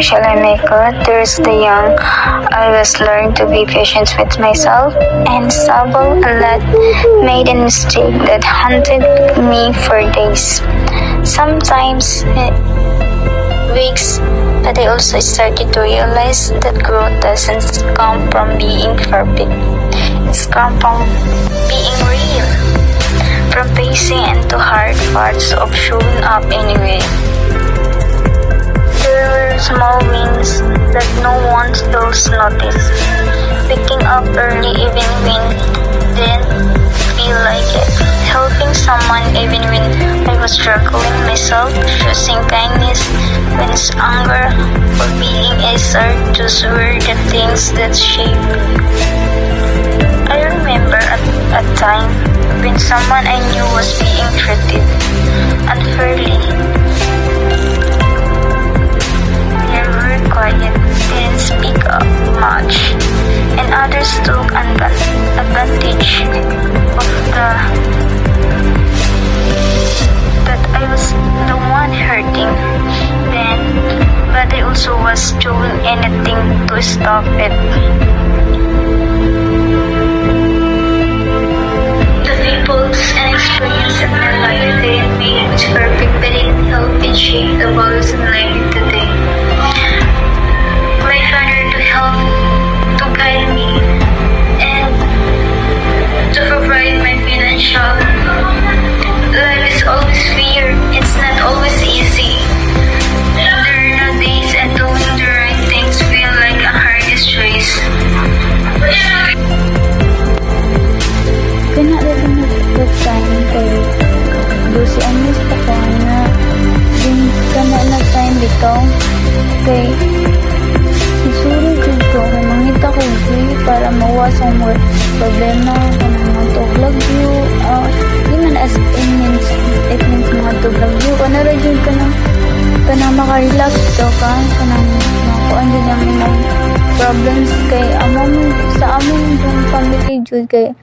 shall I make it? There's the young. I was learned to be patient with myself and stumble a lot, made a mistake that haunted me for days. Sometimes weeks, but I also started to realize that growth doesn't come from being perfect. It's come from being real, from facing into hard parts of showing up anyway. There were small wins that no one else noticed. Picking up early even when didn't feel like it. Helping someone even when I was struggling myself. Choosing kindness when it's anger or being easier. Those were the things that shaped me. I remember a time when someone I knew was being treated unfairly. They were quiet, didn't speak up much, and others took advantage of that I was the one hurting then, but I also was doing anything to stop it. The peoples and experience in my life didn't make it perfect, but it helped me shape the values in life today. My father to help, to guide me, and to provide my financial. Life is always fear. It's not always easy. There are no days and doing the right things feel like a hardest choice. Kana rin nag-time kay Lucy Anis pa ko na din kana nag-time bitaw kay isuro jud ko kay mangita ko para mawasan mo problema kanang mga tuglag you di man as in means it means mga tuglag you kana ra jud kanang maka-relax daw ka kanang makuan din namin ng problems kay sa among family jud kay